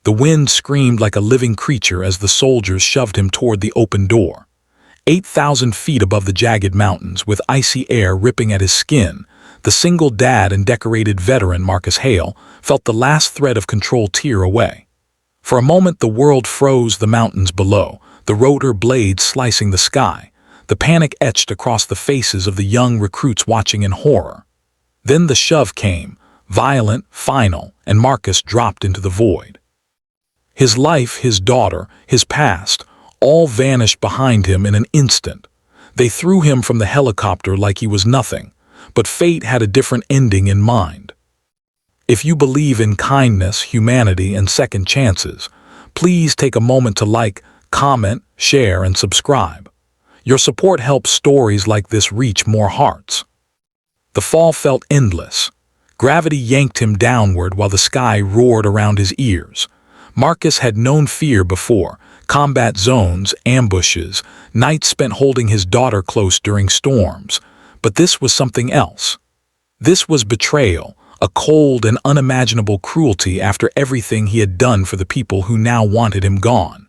The wind screamed like a living creature as the soldiers shoved him toward the open door. 8,000 feet above the jagged mountains, with icy air ripping at his skin, the single dad and decorated veteran Marcus Hale felt the last thread of control tear away. For a moment the world froze, the mountains below, the rotor blades slicing the sky, the panic etched across the faces of the young recruits watching in horror. Then the shove came, violent, final, and Marcus dropped into the void. His life, his daughter, his past, all vanished behind him in an instant. They threw him from the helicopter like he was nothing, but fate had a different ending in mind. If you believe in kindness, humanity, and second chances, please take a moment to like, comment, share, and subscribe. Your support helps stories like this reach more hearts. The fall felt endless. Gravity yanked him downward while the sky roared around his ears. Marcus had known fear before: combat zones, ambushes, nights spent holding his daughter close during storms. But this was something else. This was betrayal, a cold and unimaginable cruelty after everything he had done for the people who now wanted him gone.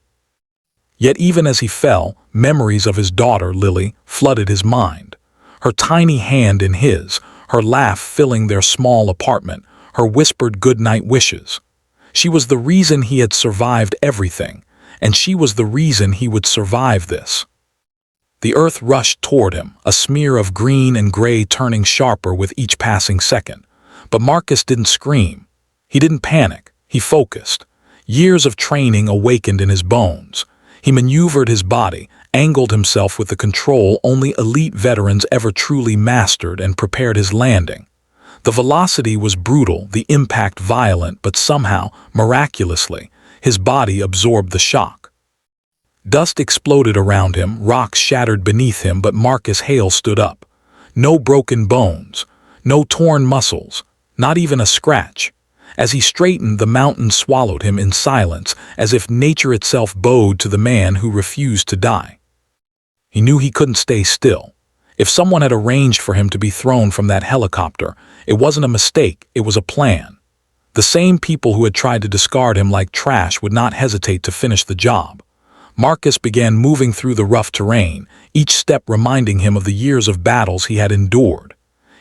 Yet even as he fell, memories of his daughter, Lily, flooded his mind. Her tiny hand in his, her laugh filling their small apartment, her whispered goodnight wishes. She was the reason he had survived everything, and she was the reason he would survive this. The earth rushed toward him, a smear of green and gray turning sharper with each passing second. But Marcus didn't scream. He didn't panic. He focused. Years of training awakened in his bones. He maneuvered his body, angled himself with the control only elite veterans ever truly mastered, and prepared his landing. The velocity was brutal, the impact violent, but somehow, miraculously, his body absorbed the shock. Dust exploded around him, rocks shattered beneath him, but Marcus Hale stood up. No broken bones, no torn muscles, not even a scratch. As he straightened, the mountain swallowed him in silence, as if nature itself bowed to the man who refused to die. He knew he couldn't stay still. If someone had arranged for him to be thrown from that helicopter, it wasn't a mistake, it was a plan. The same people who had tried to discard him like trash would not hesitate to finish the job. Marcus began moving through the rough terrain, each step reminding him of the years of battles he had endured.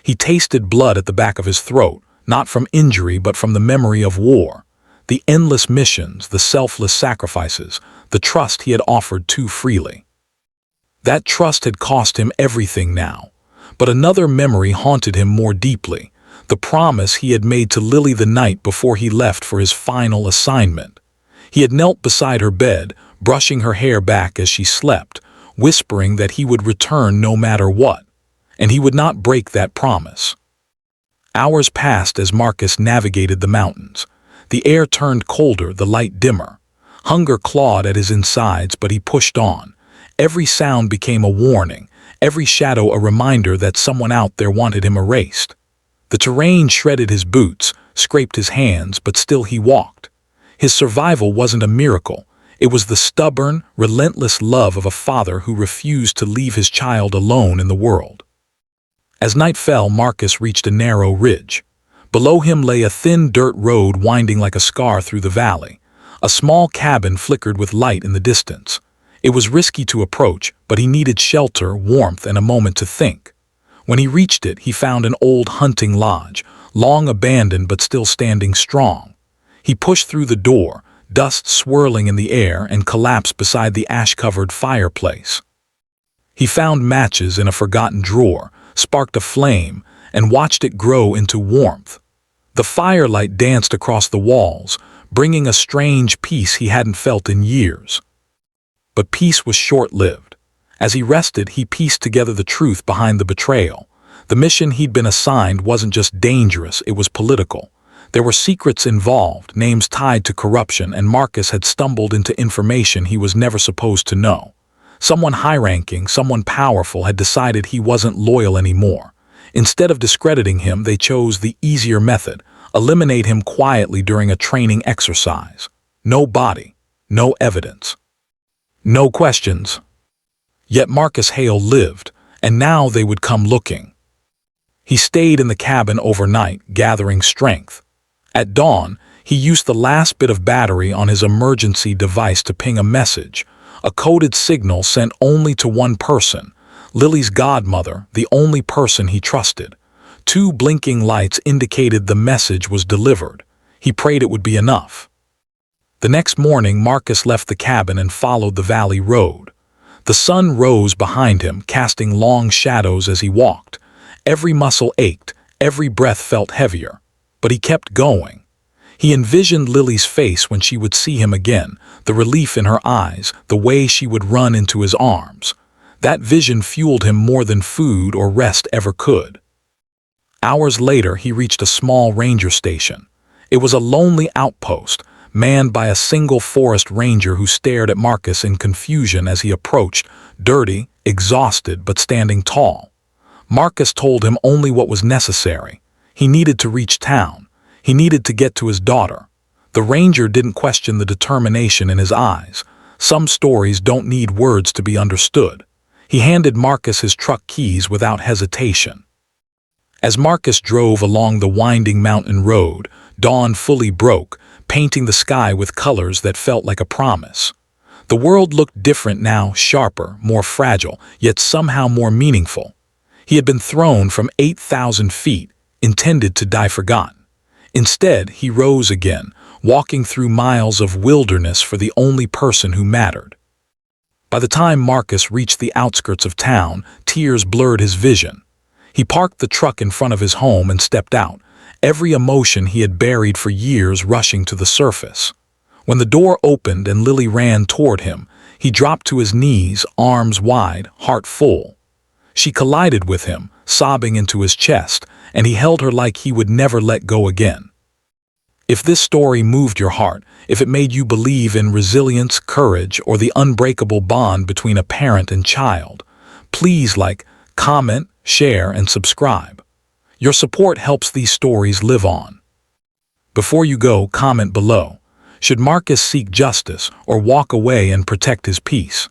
He tasted blood at the back of his throat, not from injury but from the memory of war. The endless missions, the selfless sacrifices, the trust he had offered too freely. That trust had cost him everything now. But another memory haunted him more deeply, the promise he had made to Lily the night before he left for his final assignment. He had knelt beside her bed, brushing her hair back as she slept, whispering that he would return no matter what, and he would not break that promise. Hours passed as Marcus navigated the mountains. The air turned colder, the light dimmer. Hunger clawed at his insides, but he pushed on. Every sound became a warning, every shadow a reminder that someone out there wanted him erased. The terrain shredded his boots, scraped his hands, but still he walked. His survival wasn't a miracle. It was the stubborn, relentless love of a father who refused to leave his child alone in the world. As night fell, Marcus reached a narrow ridge. Below him lay a thin dirt road winding like a scar through the valley. A small cabin flickered with light in the distance. It was risky to approach, but he needed shelter, warmth, and a moment to think. When he reached it, he found an old hunting lodge, long abandoned but still standing strong. He pushed through the door, dust swirling in the air, and collapsed beside the ash-covered fireplace. He found matches in a forgotten drawer, sparked a flame, and watched it grow into warmth. The firelight danced across the walls, bringing a strange peace he hadn't felt in years. But peace was short-lived. As he rested, he pieced together the truth behind the betrayal. The mission he'd been assigned wasn't just dangerous, it was political. There were secrets involved, names tied to corruption, and Marcus had stumbled into information he was never supposed to know. Someone high-ranking, someone powerful, had decided he wasn't loyal anymore. Instead of discrediting him, they chose the easier method: eliminate him quietly during a training exercise. No body, no evidence, no questions. Yet Marcus Hale lived, and now they would come looking. He stayed in the cabin overnight, gathering strength. At dawn, He used the last bit of battery on his emergency device to ping a message, a coded signal sent only to one person, Lily's godmother, the only person he trusted. 2 blinking lights indicated the message was delivered. He prayed it would be enough. The next morning, Marcus left the cabin and followed the valley road. The sun rose behind him, casting long shadows as he walked. Every muscle ached, every breath felt heavier. But he kept going. He envisioned Lily's face when she would see him again, the relief in her eyes, the way she would run into his arms. That vision fueled him more than food or rest ever could. Hours later, he reached a small ranger station. It was a lonely outpost, manned by a single forest ranger who stared at Marcus in confusion as he approached, dirty, exhausted, but standing tall. Marcus told him only what was necessary. He needed to reach town. He needed to get to his daughter. The ranger didn't question the determination in his eyes. Some stories don't need words to be understood. He handed Marcus his truck keys without hesitation. As Marcus drove along the winding mountain road, dawn fully broke, painting the sky with colors that felt like a promise. The world looked different now, sharper, more fragile, yet somehow more meaningful. He had been thrown from 8,000 feet, intended to die forgotten. Instead, he rose again, walking through miles of wilderness for the only person who mattered. By the time Marcus reached the outskirts of town, tears blurred his vision. He parked the truck in front of his home and stepped out, every emotion he had buried for years rushing to the surface. When the door opened and Lily ran toward him, he dropped to his knees, arms wide, heart full. She collided with him, sobbing into his chest, and he held her like he would never let go again. If this story moved your heart, if it made you believe in resilience, courage, or the unbreakable bond between a parent and child, please comment, share, and subscribe. Your support helps these stories live on. Before you go, comment below. Should Marcus seek justice or walk away and protect his peace?